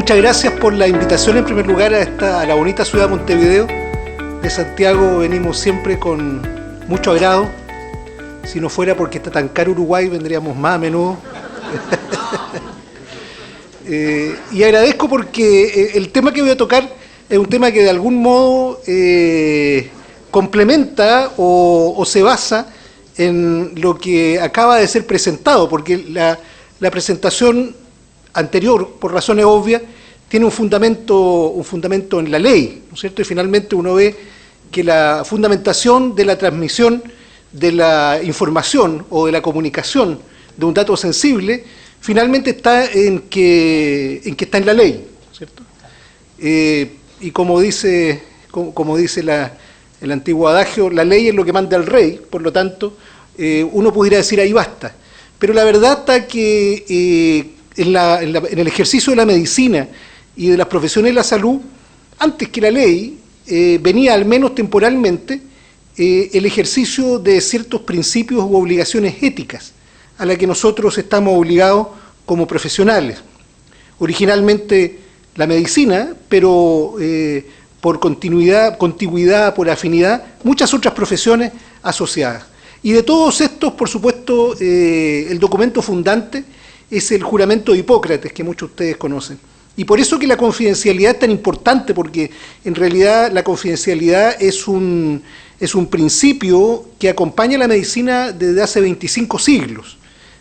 Muchas gracias por la invitación en primer lugar a la bonita ciudad de Montevideo. De Santiago venimos siempre con mucho agrado. Si no fuera porque está tan caro Uruguay, vendríamos más a menudo. Y agradezco porque el tema que voy a tocar es un tema que de algún modo complementa o se basa en lo que acaba de ser presentado, porque la presentación anterior, por razones obvias, tiene un fundamento en la ley, ¿no es cierto? Y finalmente uno ve que la fundamentación de la transmisión de la información o de la comunicación de un dato sensible finalmente está en que está en la ley, ¿cierto? Y como dice el antiguo adagio, la ley es lo que manda el rey, por lo tanto, uno pudiera decir ahí basta. Pero la verdad está que en el ejercicio de la medicina y de las profesiones de la salud, antes que la ley, venía al menos temporalmente el ejercicio de ciertos principios u obligaciones éticas a las que nosotros estamos obligados como profesionales. Originalmente la medicina, pero por contigüidad, por afinidad, muchas otras profesiones asociadas. Y de todos estos, por supuesto, el documento fundante es el juramento de Hipócrates, que muchos de ustedes conocen. Y por eso que la confidencialidad es tan importante, porque en realidad la confidencialidad es un principio que acompaña a la medicina desde hace 25 siglos.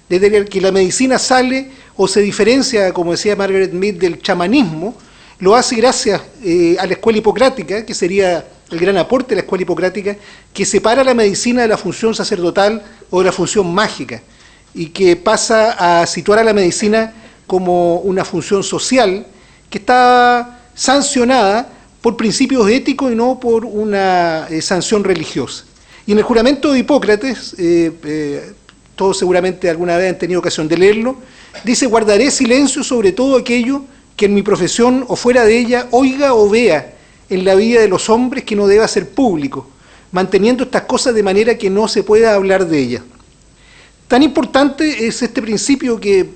Desde que la medicina sale o se diferencia, como decía Margaret Mead, del chamanismo, lo hace gracias a la escuela hipocrática, que sería el gran aporte de la escuela hipocrática, que separa la medicina de la función sacerdotal o de la función mágica, y que pasa a situar a la medicina como una función social que está sancionada por principios éticos y no por una sanción religiosa. Y en el juramento de Hipócrates, todos seguramente alguna vez han tenido ocasión de leerlo, dice: guardaré silencio sobre todo aquello que en mi profesión o fuera de ella oiga o vea en la vida de los hombres que no deba ser público, manteniendo estas cosas de manera que no se pueda hablar de ellas. Tan importante es este principio que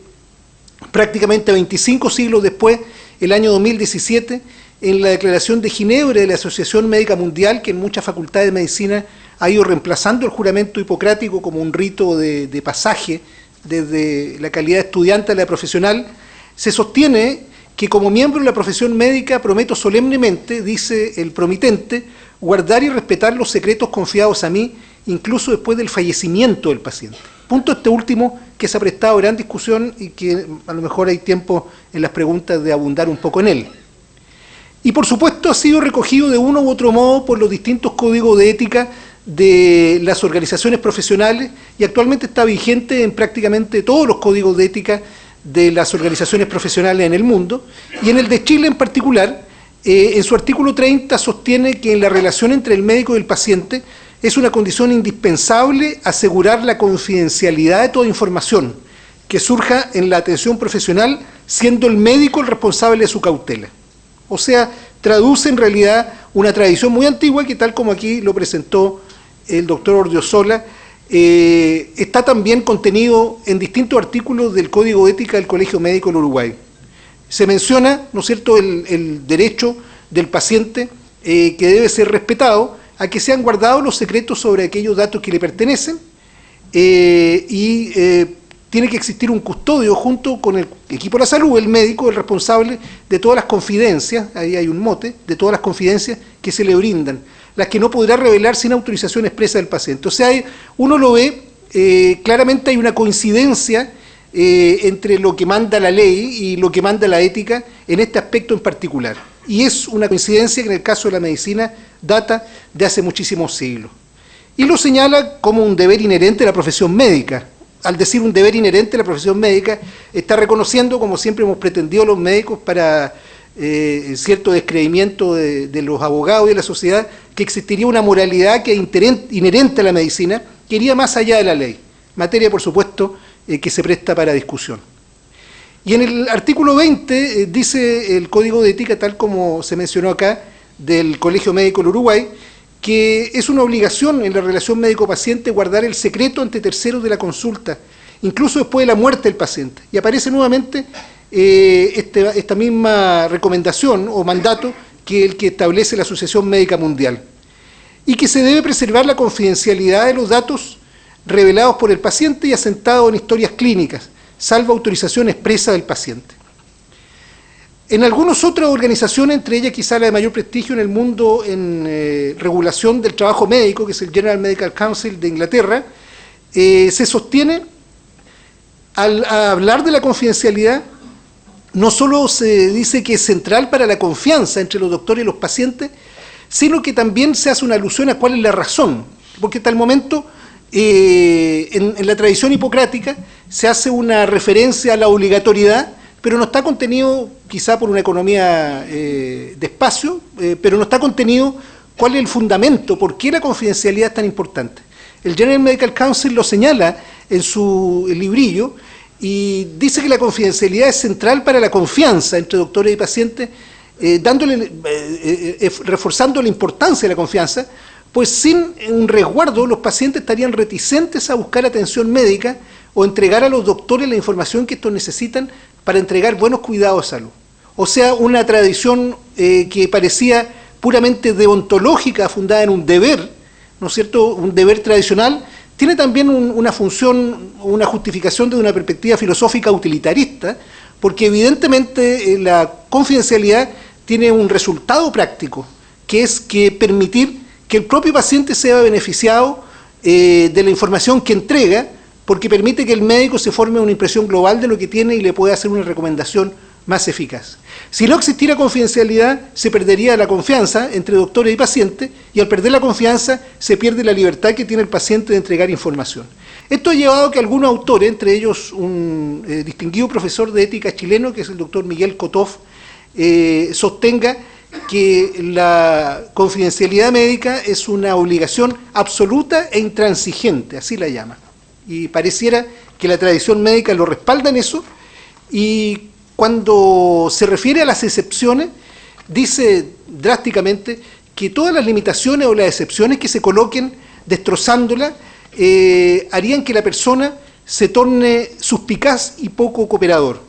prácticamente 25 siglos después, el año 2017, en la Declaración de Ginebra de la Asociación Médica Mundial, que en muchas facultades de medicina ha ido reemplazando el juramento hipocrático como un rito de pasaje desde la calidad de estudiante a la profesional, se sostiene que como miembro de la profesión médica prometo solemnemente, dice el promitente, guardar y respetar los secretos confiados a mí, incluso después del fallecimiento del paciente. Punto este último que se ha prestado a gran discusión y que a lo mejor hay tiempo en las preguntas de abundar un poco en él. Y por supuesto ha sido recogido de uno u otro modo por los distintos códigos de ética de las organizaciones profesionales y actualmente está vigente en prácticamente todos los códigos de ética de las organizaciones profesionales en el mundo, y en el de Chile en particular, en su artículo 30 sostiene que en la relación entre el médico y el paciente es una condición indispensable asegurar la confidencialidad de toda información que surja en la atención profesional, siendo el médico el responsable de su cautela. O sea, traduce en realidad una tradición muy antigua que, tal como aquí lo presentó el doctor Ordiosola, está también contenido en distintos artículos del Código de Ética del Colegio Médico del Uruguay. Se menciona, ¿no es cierto?, el derecho del paciente que debe ser respetado a que sean guardados los secretos sobre aquellos datos que le pertenecen y tiene que existir un custodio junto con el equipo de la salud, el médico, el responsable de todas las confidencias, ahí hay un mote, de todas las confidencias que se le brindan, las que no podrá revelar sin autorización expresa del paciente. O sea, uno lo ve, claramente hay una coincidencia entre lo que manda la ley y lo que manda la ética en este aspecto en particular. Y es una coincidencia que en el caso de la medicina data de hace muchísimos siglos. Y lo señala como un deber inherente de la profesión médica. Al decir un deber inherente de la profesión médica, está reconociendo, como siempre hemos pretendido los médicos para cierto descreimiento de los abogados y de la sociedad, que existiría una moralidad que es inherente a la medicina, que iría más allá de la ley. Materia, por supuesto, que se presta para discusión. Y en el artículo 20 dice el Código de Ética, tal como se mencionó acá, del Colegio Médico del Uruguay, que es una obligación en la relación médico-paciente guardar el secreto ante terceros de la consulta, incluso después de la muerte del paciente. Y aparece nuevamente esta misma recomendación o mandato que el que establece la Asociación Médica Mundial, y que se debe preservar la confidencialidad de los datos revelados por el paciente y asentados en historias clínicas, salvo autorización expresa del paciente. En algunas otras organizaciones, entre ellas quizá la de mayor prestigio en el mundo en regulación del trabajo médico, que es el General Medical Council de Inglaterra, se sostiene, al hablar de la confidencialidad, no solo se dice que es central para la confianza entre los doctores y los pacientes, sino que también se hace una alusión a cuál es la razón, porque hasta el momento en la tradición hipocrática se hace una referencia a la obligatoriedad, pero no está contenido, quizá por una economía de espacio, pero no está contenido cuál es el fundamento, por qué la confidencialidad es tan importante. El General Medical Council lo señala en su librillo y dice que la confidencialidad es central para la confianza entre doctores y pacientes, reforzando la importancia de la confianza, pues sin un resguardo los pacientes estarían reticentes a buscar atención médica o entregar a los doctores la información que estos necesitan para entregar buenos cuidados de salud. O sea, una tradición que parecía puramente deontológica, fundada en un deber, ¿no es cierto?, un deber tradicional, tiene también una función, una justificación desde una perspectiva filosófica utilitarista, porque evidentemente la confidencialidad tiene un resultado práctico, que es que permitir que el propio paciente sea beneficiado de la información que entrega, porque permite que el médico se forme una impresión global de lo que tiene y le pueda hacer una recomendación más eficaz. Si no existiera confidencialidad, se perdería la confianza entre doctores y pacientes, y al perder la confianza se pierde la libertad que tiene el paciente de entregar información. Esto ha llevado a que algunos autores, entre ellos un distinguido profesor de ética chileno, que es el doctor Miguel Kotov, sostenga que la confidencialidad médica es una obligación absoluta e intransigente, así la llama. Y pareciera que la tradición médica lo respalda en eso, y cuando se refiere a las excepciones, dice drásticamente que todas las limitaciones o las excepciones que se coloquen destrozándola harían que la persona se torne suspicaz y poco cooperador.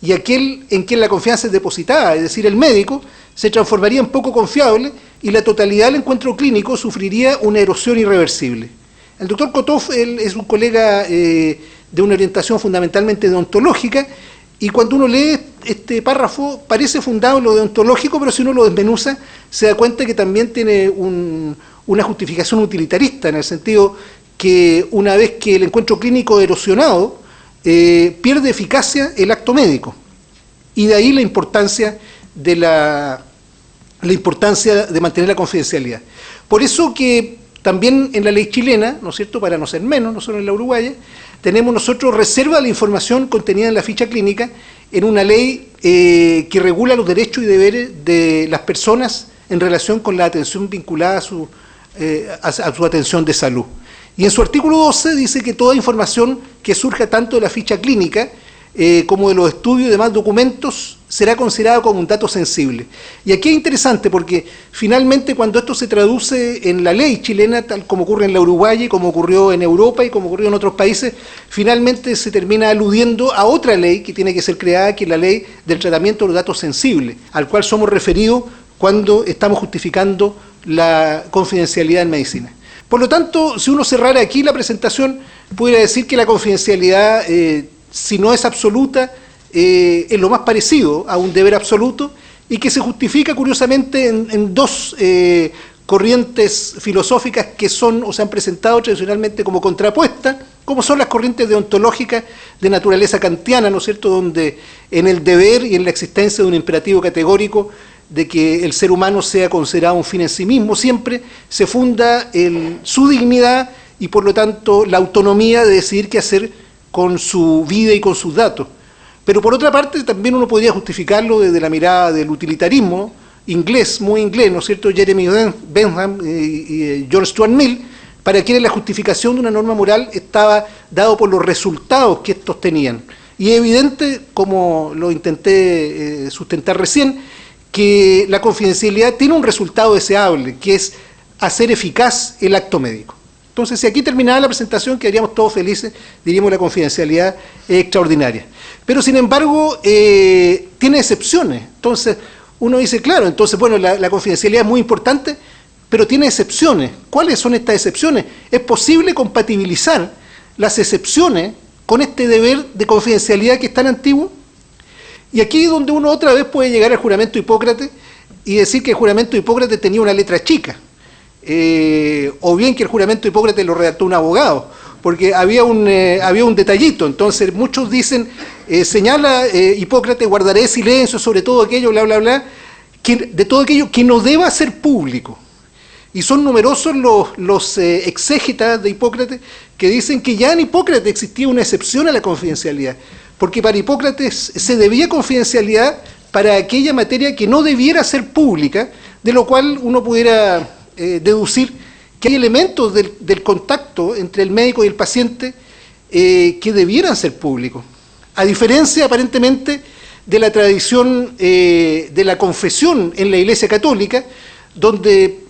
Y aquel en quien la confianza es depositada, es decir, el médico, se transformaría en poco confiable y la totalidad del encuentro clínico sufriría una erosión irreversible. El doctor Kotov él es un colega de una orientación fundamentalmente deontológica, y cuando uno lee este párrafo parece fundado en lo deontológico, pero si uno lo desmenuza se da cuenta que también tiene una justificación utilitarista, en el sentido que una vez que el encuentro clínico erosionado, pierde eficacia el acto médico. Y de ahí la importancia de mantener la confidencialidad. Por eso que también en la ley chilena, ¿no es cierto?, para no ser menos, no solo en la uruguaya, tenemos nosotros reserva de la información contenida en la ficha clínica en una ley que regula los derechos y deberes de las personas en relación con la atención vinculada a su atención de salud. Y en su artículo 12 dice que toda información que surja tanto de la ficha clínica como de los estudios y demás documentos será considerada como un dato sensible. Y aquí es interesante porque finalmente cuando esto se traduce en la ley chilena, tal como ocurre en la uruguaya y como ocurrió en Europa y como ocurrió en otros países, finalmente se termina aludiendo a otra ley que tiene que ser creada, que es la ley del tratamiento de los datos sensibles, al cual somos referidos cuando estamos justificando la confidencialidad en medicina. Por lo tanto, si uno cerrara aquí la presentación, pudiera decir que la confidencialidad, si no es absoluta, es lo más parecido a un deber absoluto, y que se justifica curiosamente en dos corrientes filosóficas que son o se han presentado tradicionalmente como contrapuestas, como son las corrientes deontológicas de naturaleza kantiana, ¿no es cierto?, donde en el deber y en la existencia de un imperativo categórico de que el ser humano sea considerado un fin en sí mismo, siempre se funda su dignidad y por lo tanto la autonomía de decidir qué hacer con su vida y con sus datos. Pero por otra parte también uno podría justificarlo desde la mirada del utilitarismo inglés, muy inglés, ¿no es cierto?, Jeremy Bentham y John Stuart Mill, para quienes la justificación de una norma moral estaba dado por los resultados que estos tenían. Y es evidente, como lo intenté sustentar recién, que la confidencialidad tiene un resultado deseable, que es hacer eficaz el acto médico. Entonces, si aquí terminaba la presentación, quedaríamos todos felices, diríamos la confidencialidad es extraordinaria. Pero, sin embargo, tiene excepciones. Entonces, uno dice, claro, entonces, bueno, la confidencialidad es muy importante, pero tiene excepciones. ¿Cuáles son estas excepciones? Es posible compatibilizar las excepciones con este deber de confidencialidad que es tan antiguo. Y aquí es donde uno otra vez puede llegar al juramento de Hipócrates y decir que el juramento de Hipócrates tenía una letra chica. O bien que el juramento de Hipócrates lo redactó un abogado, porque había un detallito. Entonces muchos dicen, señala Hipócrates, guardaré silencio sobre todo aquello, bla, bla, bla, de todo aquello que no deba ser público. Y son numerosos los exégetas de Hipócrates que dicen que ya en Hipócrates existía una excepción a la confidencialidad, porque para Hipócrates se debía confidencialidad para aquella materia que no debiera ser pública, de lo cual uno pudiera deducir que hay elementos del contacto entre el médico y el paciente que debieran ser públicos. A diferencia, aparentemente, de la tradición de la confesión en la Iglesia Católica, donde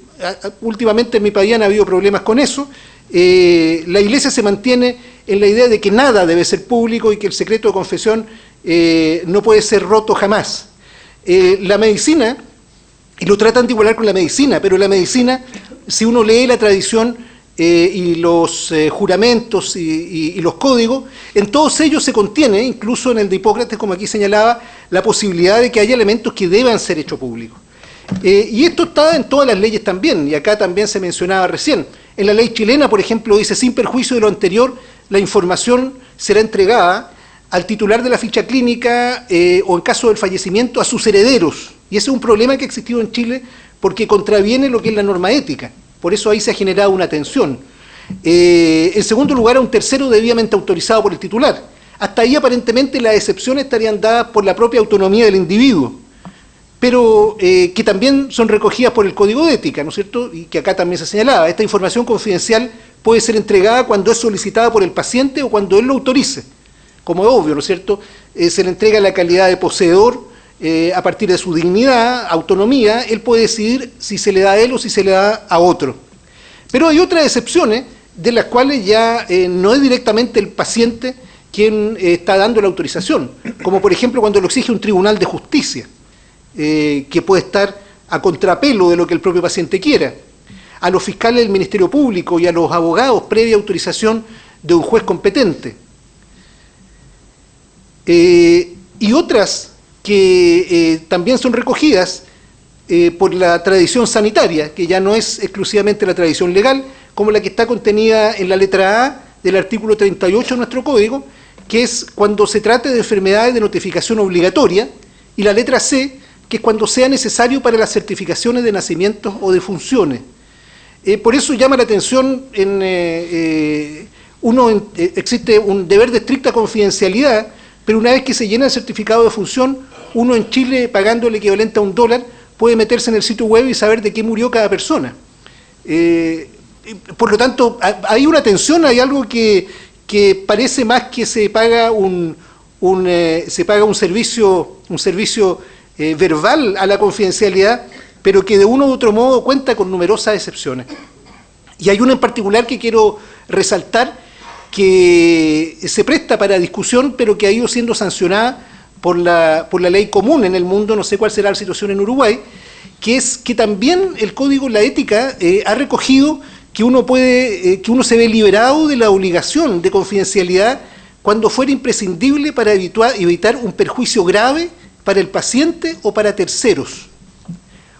últimamente en mi país han habido problemas con eso. La Iglesia se mantiene en la idea de que nada debe ser público y que el secreto de confesión no puede ser roto jamás. La medicina, y lo tratan de igualar con la medicina, pero la medicina, si uno lee la tradición y los juramentos y los códigos, en todos ellos se contiene, incluso en el de Hipócrates, como aquí señalaba, la posibilidad de que haya elementos que deban ser hechos públicos. Y esto está en todas las leyes también, y acá también se mencionaba recién. En la ley chilena, por ejemplo, dice, sin perjuicio de lo anterior, la información será entregada al titular de la ficha clínica o en caso del fallecimiento a sus herederos. Y ese es un problema que ha existido en Chile porque contraviene lo que es la norma ética. Por eso ahí se ha generado una tensión. En segundo lugar, a un tercero debidamente autorizado por el titular. Hasta ahí aparentemente las excepciones estarían dadas por la propia autonomía del individuo, pero que también son recogidas por el Código de Ética, ¿no es cierto? Y que acá también se señalaba. Esta información confidencial puede ser entregada cuando es solicitada por el paciente o cuando él lo autorice. Como es obvio, ¿no es cierto? Se le entrega la calidad de poseedor a partir de su dignidad, autonomía. Él puede decidir si se le da a él o si se le da a otro. Pero hay otras excepciones de las cuales ya no es directamente el paciente quien está dando la autorización, como por ejemplo cuando lo exige un tribunal de justicia, que puede estar a contrapelo de lo que el propio paciente quiera, a los fiscales del Ministerio Público y a los abogados previa autorización de un juez competente. Y otras que también son recogidas por la tradición sanitaria, que ya no es exclusivamente la tradición legal, como la que está contenida en la letra A del artículo 38 de nuestro Código, que es cuando se trate de enfermedades de notificación obligatoria, y la letra C, que es cuando sea necesario para las certificaciones de nacimientos o de funciones. Por eso llama la atención, existe un deber de estricta confidencialidad, pero una vez que se llena el certificado de función, uno en Chile, pagando el equivalente a $1, puede meterse en el sitio web y saber de qué murió cada persona. Por lo tanto, hay una tensión, hay algo que parece más que se paga un servicio verbal a la confidencialidad, pero que de uno u otro modo cuenta con numerosas excepciones. Y hay una en particular que quiero resaltar, que se presta para discusión, pero que ha ido siendo sancionada por la ley común en el mundo, no sé cuál será la situación en Uruguay, que es que también el Código, la ética, ha recogido que uno se ve liberado de la obligación de confidencialidad cuando fuera imprescindible para evitar un perjuicio grave para el paciente o para terceros.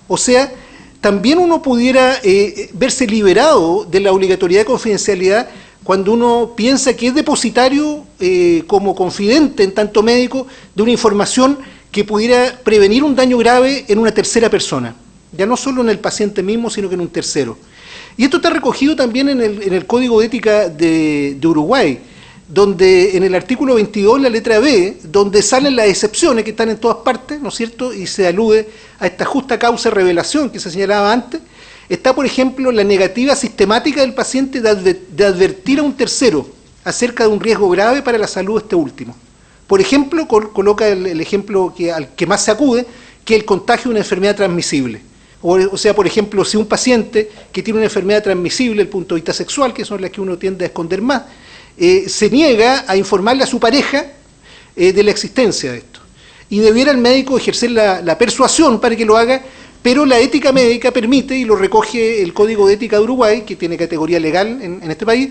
O sea, también uno pudiera verse liberado de la obligatoriedad de confidencialidad cuando uno piensa que es depositario como confidente en tanto médico de una información que pudiera prevenir un daño grave en una tercera persona, ya no solo en el paciente mismo, sino que en un tercero. Y esto está recogido también en el Código de Ética de Uruguay, donde en el artículo 22, la letra B, donde salen las excepciones que están en todas partes, ¿no es cierto?, y se alude a esta justa causa de revelación que se señalaba antes, está, por ejemplo, la negativa sistemática del paciente de advertir a un tercero acerca de un riesgo grave para la salud de este último. Por ejemplo, coloca el ejemplo al que más se acude, que es el contagio de una enfermedad transmisible. O sea, por ejemplo, si un paciente que tiene una enfermedad transmisible desde el punto de vista sexual, que son las que uno tiende a esconder más, se niega a informarle a su pareja de la existencia de esto. Y debiera el médico ejercer la persuasión para que lo haga, pero la ética médica permite, y lo recoge el Código de Ética de Uruguay, que tiene categoría legal en este país,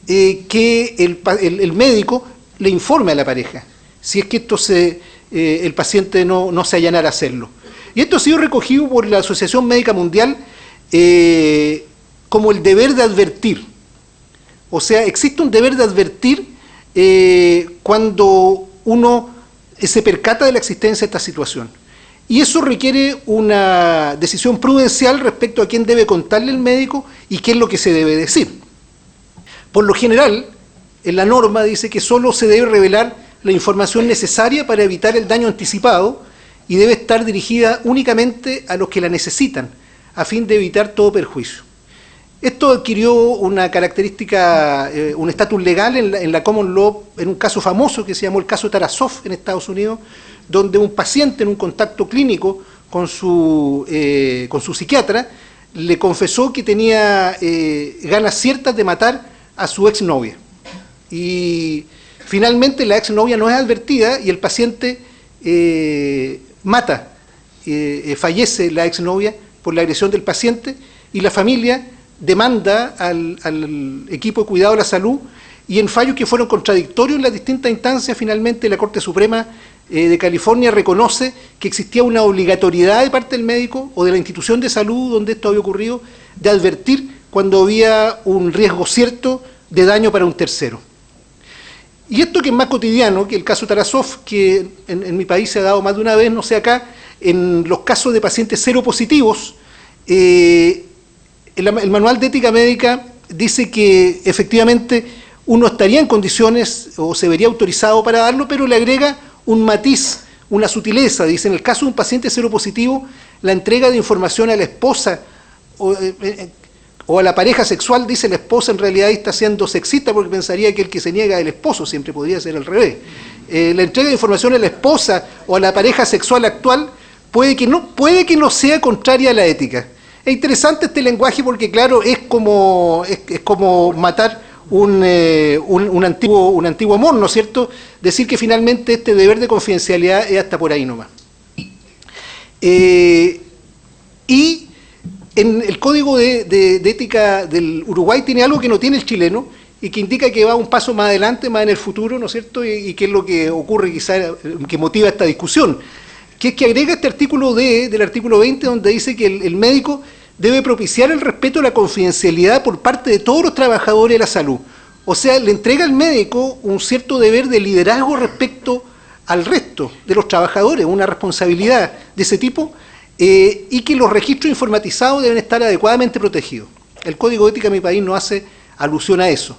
que el médico le informe a la pareja si es que esto el paciente no se allanara a hacerlo. Y esto ha sido recogido por la Asociación Médica Mundial como el deber de advertir. O sea, existe un deber de advertir cuando uno se percata de la existencia de esta situación. Y eso requiere una decisión prudencial respecto a quién debe contarle el médico y qué es lo que se debe decir. Por lo general, en la norma dice que solo se debe revelar la información necesaria para evitar el daño anticipado y debe estar dirigida únicamente a los que la necesitan, a fin de evitar todo perjuicio. Esto adquirió una característica, un estatus legal en la common law, en un caso famoso que se llamó el caso Tarasov en Estados Unidos, donde un paciente en un contacto clínico con su psiquiatra le confesó que tenía ganas ciertas de matar a su exnovia. Y finalmente la exnovia no es advertida y el paciente mata, fallece la exnovia por la agresión del paciente y la familia demanda al equipo de cuidado de la salud y en fallos que fueron contradictorios en las distintas instancias, finalmente la Corte Suprema de California reconoce que existía una obligatoriedad de parte del médico o de la institución de salud donde esto había ocurrido de advertir cuando había un riesgo cierto de daño para un tercero. Y esto que es más cotidiano, que el caso Tarasov, que en mi país se ha dado más de una vez, no sé acá, en los casos de pacientes seropositivos, el manual de ética médica dice que efectivamente uno estaría en condiciones o se vería autorizado para darlo, pero le agrega un matiz, una sutileza. Dice, en el caso de un paciente seropositivo, la entrega de información a la esposa o a la pareja sexual, dice la esposa, en realidad está siendo sexista porque pensaría que el que se niega es el esposo, siempre podría ser al revés. La entrega de información a la esposa o a la pareja sexual actual puede que no sea contraria a la ética. Es interesante este lenguaje porque, claro, es como matar un antiguo amor, ¿no es cierto? Decir que finalmente este deber de confidencialidad es hasta por ahí nomás. Y en el Código de Ética del Uruguay tiene algo que no tiene el chileno y que indica que va un paso más adelante, más en el futuro, ¿no es cierto? Y qué es lo que ocurre quizá, que motiva esta discusión, que es que agrega este artículo del artículo 20, donde dice que el médico debe propiciar el respeto a la confidencialidad por parte de todos los trabajadores de la salud. O sea, le entrega al médico un cierto deber de liderazgo respecto al resto de los trabajadores, una responsabilidad de ese tipo, y que los registros informatizados deben estar adecuadamente protegidos. El Código de Ética de mi país no hace alusión a eso.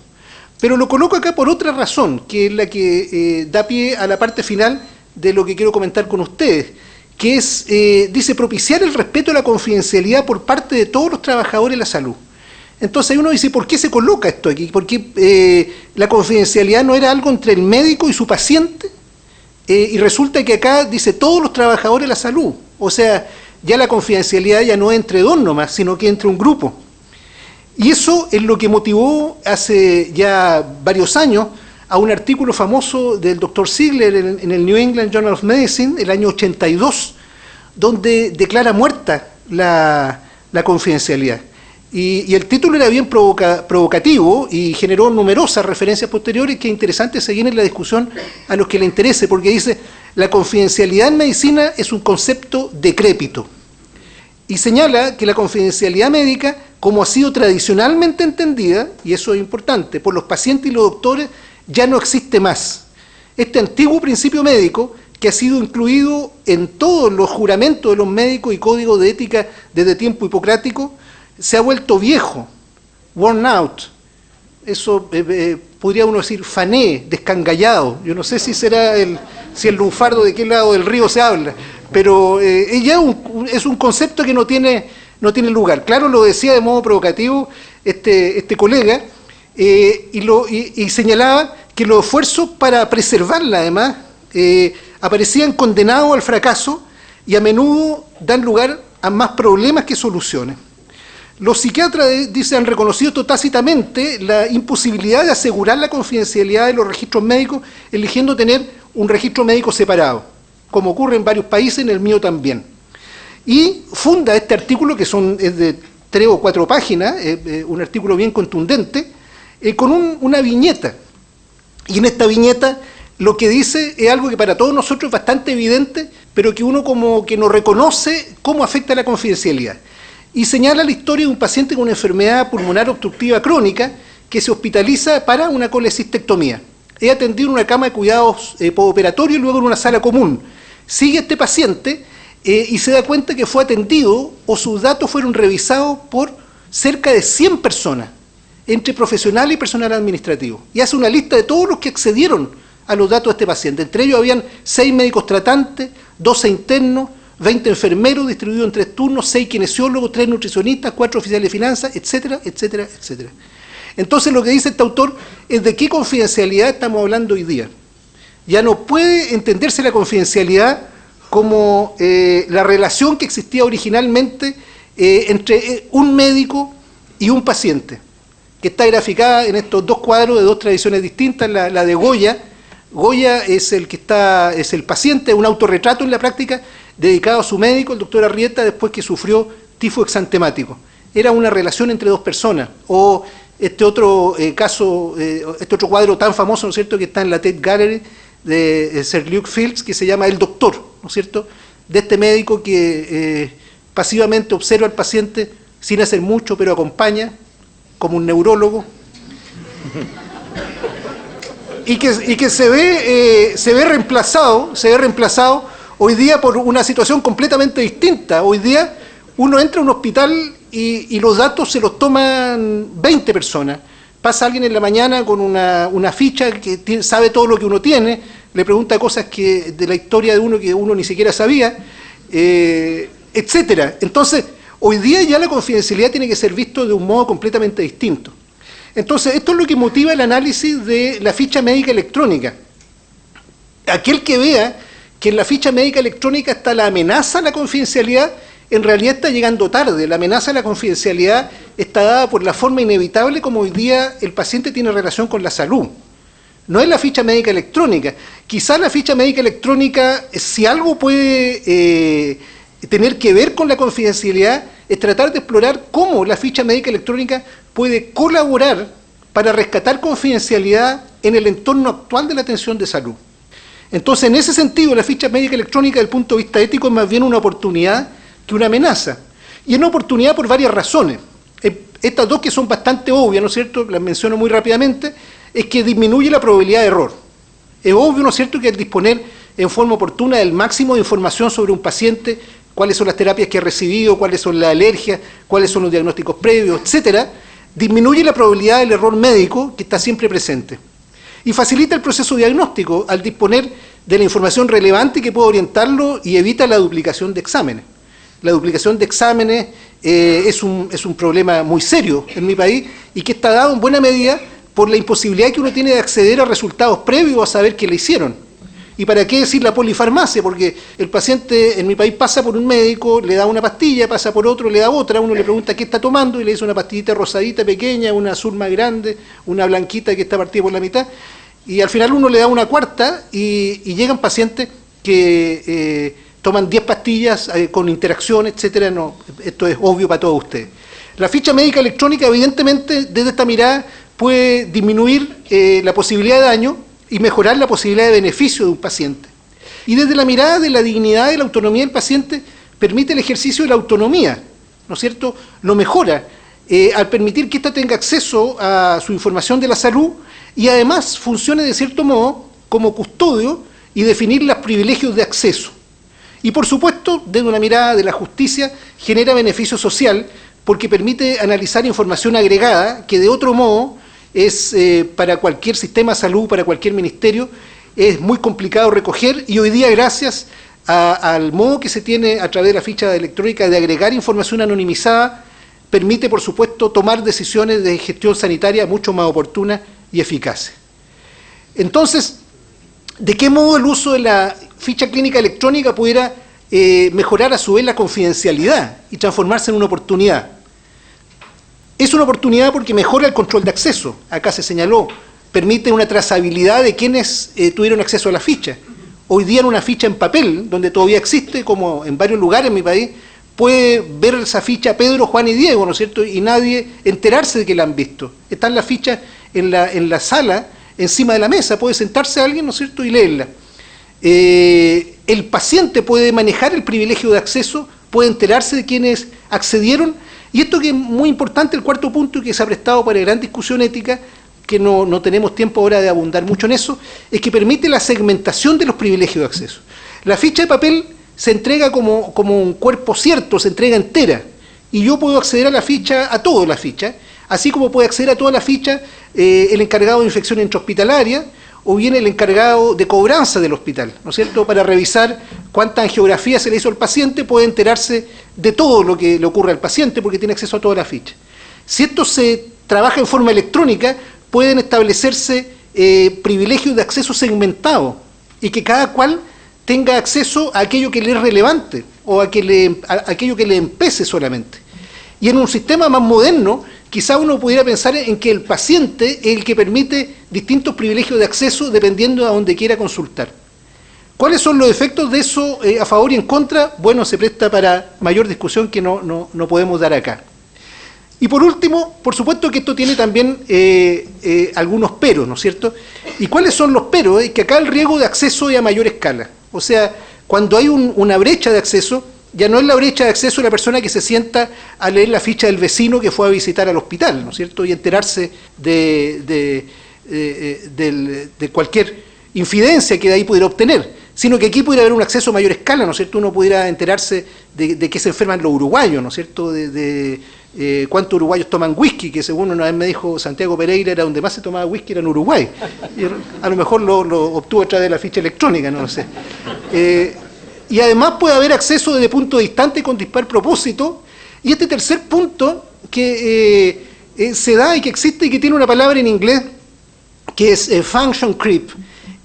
Pero lo coloco acá por otra razón, que es la que da pie a la parte final de lo que quiero comentar con ustedes, que es, dice, propiciar el respeto a la confidencialidad por parte de todos los trabajadores de la salud. Entonces uno dice, ¿por qué se coloca esto aquí? ¿Por qué la confidencialidad no era algo entre el médico y su paciente? Y resulta que acá dice todos los trabajadores de la salud. O sea, ya la confidencialidad ya no es entre dos nomás, sino que entre un grupo. Y eso es lo que motivó hace ya varios años a un artículo famoso del Dr. Ziegler en el New England Journal of Medicine, el año 82, donde declara muerta la confidencialidad. Y el título era bien provocativo y generó numerosas referencias posteriores que es interesante seguir en la discusión a los que le interese, porque dice, la confidencialidad en medicina es un concepto decrépito. Y señala que la confidencialidad médica, como ha sido tradicionalmente entendida, y eso es importante, por los pacientes y los doctores, ya no existe más. Este antiguo principio médico, que ha sido incluido en todos los juramentos de los médicos y códigos de ética desde tiempo hipocrático, se ha vuelto viejo, worn out. Eso podría uno decir fané, descangallado. Yo no sé si será si el lunfardo de qué lado del río se habla, pero ya es un concepto que no tiene lugar. Claro, lo decía de modo provocativo este colega, y señalaba que los esfuerzos para preservarla, además, aparecían condenados al fracaso y a menudo dan lugar a más problemas que soluciones. Los psiquiatras, dice, han reconocido tácitamente la imposibilidad de asegurar la confidencialidad de los registros médicos, eligiendo tener un registro médico separado, como ocurre en varios países, en el mío también. Y funda este artículo, que es de 3 o 4 páginas, un artículo bien contundente, con una viñeta. Y en esta viñeta lo que dice es algo que para todos nosotros es bastante evidente, pero que uno como que no reconoce cómo afecta la confidencialidad. Y señala la historia de un paciente con una enfermedad pulmonar obstructiva crónica que se hospitaliza para una colecistectomía. Es atendido en una cama de cuidados postoperatorios y luego en una sala común. Sigue este paciente y se da cuenta que fue atendido o sus datos fueron revisados por cerca de 100 personas, entre profesionales y personal administrativo. Y hace una lista de todos los que accedieron a los datos de este paciente. Entre ellos habían 6 médicos tratantes, 12 internos, 20 enfermeros distribuidos en 3 turnos, 6 kinesiólogos, 3 nutricionistas, 4 oficiales de finanzas, etcétera, etcétera, etcétera. Entonces lo que dice este autor es de qué confidencialidad estamos hablando hoy día. Ya no puede entenderse la confidencialidad como la relación que existía originalmente entre un médico y un paciente, que está graficada en estos 2 cuadros de 2 tradiciones distintas. La de Goya. Goya es el paciente, un autorretrato en la práctica, dedicado a su médico, el doctor Arrieta, después que sufrió tifo exantemático. Era una relación entre 2 personas. O este otro caso, este otro cuadro tan famoso, ¿no es cierto?, que está en la Tate Gallery, de Sir Luke Fields, que se llama El Doctor, ¿no es cierto?, de este médico que pasivamente observa al paciente sin hacer mucho, pero acompaña, como un neurólogo, y que se ve reemplazado hoy día por una situación completamente distinta. Hoy día uno entra a un hospital y los datos se los toman 20 personas. Pasa alguien en la mañana con una ficha que sabe todo lo que uno tiene, le pregunta cosas de la historia de uno que uno ni siquiera sabía, etcétera. Entonces, hoy día ya la confidencialidad tiene que ser visto de un modo completamente distinto. Entonces, esto es lo que motiva el análisis de la ficha médica electrónica. Aquel que vea que en la ficha médica electrónica está la amenaza a la confidencialidad, en realidad está llegando tarde. La amenaza a la confidencialidad está dada por la forma inevitable como hoy día el paciente tiene relación con la salud. No es la ficha médica electrónica. Quizás la ficha médica electrónica, si algo puede tener que ver con la confidencialidad, es tratar de explorar cómo la ficha médica electrónica puede colaborar para rescatar confidencialidad en el entorno actual de la atención de salud. Entonces, en ese sentido, la ficha médica electrónica, desde el punto de vista ético, es más bien una oportunidad que una amenaza. Y es una oportunidad por varias razones. Estas 2 que son bastante obvias, ¿no es cierto?, las menciono muy rápidamente, es que disminuye la probabilidad de error. Es obvio, ¿no es cierto?, que al disponer en forma oportuna del máximo de información sobre un paciente, cuáles son las terapias que ha recibido, cuáles son las alergias, cuáles son los diagnósticos previos, etcétera, disminuye la probabilidad del error médico que está siempre presente. Y facilita el proceso diagnóstico al disponer de la información relevante que puede orientarlo y evita la duplicación de exámenes. La duplicación de exámenes es un problema muy serio en mi país y que está dado en buena medida por la imposibilidad que uno tiene de acceder a resultados previos a saber qué le hicieron. ¿Y para qué decir la polifarmacia? Porque el paciente en mi país pasa por un médico, le da una pastilla, pasa por otro, le da otra, uno le pregunta qué está tomando y le dice una pastillita rosadita pequeña, una azul más grande, una blanquita que está partida por la mitad, y al final uno le da una cuarta y llegan pacientes que toman 10 pastillas con interacción, etcétera. No, esto es obvio para todos ustedes. La ficha médica electrónica, evidentemente, desde esta mirada puede disminuir la posibilidad de daño y mejorar la posibilidad de beneficio de un paciente. Y desde la mirada de la dignidad y la autonomía del paciente, permite el ejercicio de la autonomía, ¿no es cierto? Lo mejora al permitir que ésta tenga acceso a su información de la salud y además funcione de cierto modo como custodio y definir los privilegios de acceso. Y por supuesto, desde una mirada de la justicia, genera beneficio social porque permite analizar información agregada que de otro modo es para cualquier sistema de salud, para cualquier ministerio, es muy complicado recoger, y hoy día, gracias al modo que se tiene a través de la ficha electrónica de agregar información anonimizada, permite, por supuesto, tomar decisiones de gestión sanitaria mucho más oportunas y eficaces. Entonces, ¿de qué modo el uso de la ficha clínica electrónica pudiera mejorar a su vez la confidencialidad y transformarse en una oportunidad. Es una oportunidad porque mejora el control de acceso. Acá se señaló, permite una trazabilidad de quienes tuvieron acceso a la ficha. Hoy día en una ficha en papel, donde todavía existe, como en varios lugares en mi país, puede ver esa ficha Pedro, Juan y Diego, ¿no es cierto? Y nadie enterarse de que la han visto. Están las fichas en la sala, encima de la mesa, puede sentarse alguien, ¿no es cierto?, y leerla. El paciente puede manejar el privilegio de acceso, puede enterarse de quienes accedieron, y esto que es muy importante, el cuarto punto, y que se ha prestado para gran discusión ética, que no tenemos tiempo ahora de abundar mucho en eso, es que permite la segmentación de los privilegios de acceso. La ficha de papel se entrega como un cuerpo cierto, se entrega entera, y yo puedo acceder a la ficha, a toda la ficha, así como puede acceder a toda la ficha el encargado de infección intrahospitalaria, o bien el encargado de cobranza del hospital, ¿no es cierto?, para revisar cuánta angiografía se le hizo al paciente, puede enterarse de todo lo que le ocurre al paciente porque tiene acceso a toda la ficha. Si esto se trabaja en forma electrónica, pueden establecerse privilegios de acceso segmentado y que cada cual tenga acceso a aquello que le es relevante o a aquello que le empece solamente. Y en un sistema más moderno, quizá uno pudiera pensar en que el paciente es el que permite distintos privilegios de acceso dependiendo de a donde quiera consultar. ¿Cuáles son los efectos de eso a favor y en contra? Bueno, se presta para mayor discusión que no podemos dar acá. Y por último, por supuesto que esto tiene también algunos peros, ¿no es cierto? ¿Y cuáles son los peros? Es que acá el riesgo de acceso es a mayor escala. O sea, cuando hay una brecha de acceso, ya no es la brecha de acceso de la persona que se sienta a leer la ficha del vecino que fue a visitar al hospital, ¿no es cierto?, y enterarse de cualquier infidencia que de ahí pudiera obtener, sino que aquí pudiera haber un acceso a mayor escala, ¿no es cierto?, uno pudiera enterarse de qué se enferman los uruguayos, ¿no es cierto?, cuántos uruguayos toman whisky, que según una vez me dijo Santiago Pereira, era donde más se tomaba whisky era en Uruguay, y a lo mejor lo obtuvo a través de la ficha electrónica, no lo sé. Y además puede haber acceso desde punto distante con dispar propósito. Y este tercer punto que se da y que existe y que tiene una palabra en inglés que es function creep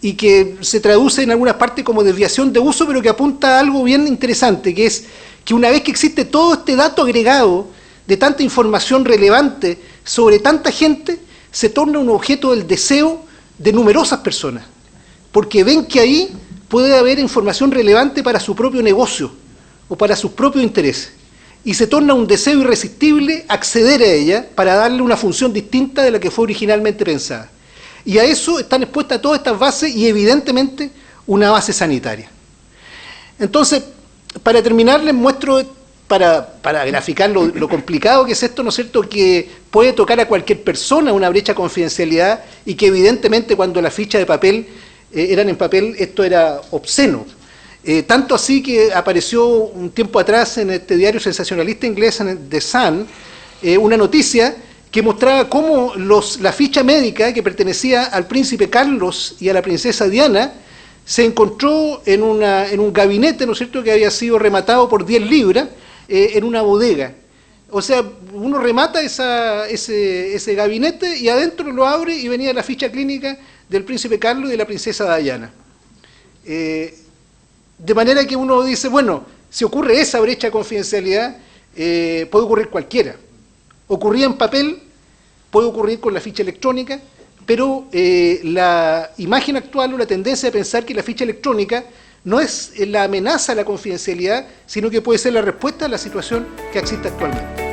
y que se traduce en algunas partes como desviación de uso, pero que apunta a algo bien interesante, que es que una vez que existe todo este dato agregado de tanta información relevante sobre tanta gente, se torna un objeto del deseo de numerosas personas, porque ven que ahí puede haber información relevante para su propio negocio o para sus propios intereses. Y se torna un deseo irresistible acceder a ella para darle una función distinta de la que fue originalmente pensada. Y a eso están expuestas todas estas bases y evidentemente una base sanitaria. Entonces, para terminar les muestro, para graficar lo complicado que es esto, ¿no es cierto?, que puede tocar a cualquier persona una brecha de confidencialidad y que evidentemente cuando la ficha de papel eran en papel, esto era obsceno. Tanto así que apareció un tiempo atrás en este diario sensacionalista inglés, The Sun, una noticia que mostraba cómo la ficha médica que pertenecía al príncipe Carlos y a la princesa Diana se encontró en un gabinete, ¿no es cierto?, que había sido rematado por 10 libras en una bodega. O sea, uno remata ese gabinete y adentro lo abre y venía la ficha clínica del príncipe Carlos y de la princesa Diana. De manera que uno dice, bueno, si ocurre esa brecha de confidencialidad, puede ocurrir cualquiera. Ocurría en papel, puede ocurrir con la ficha electrónica, pero la imagen actual o la tendencia a pensar que la ficha electrónica no es la amenaza a la confidencialidad, sino que puede ser la respuesta a la situación que existe actualmente.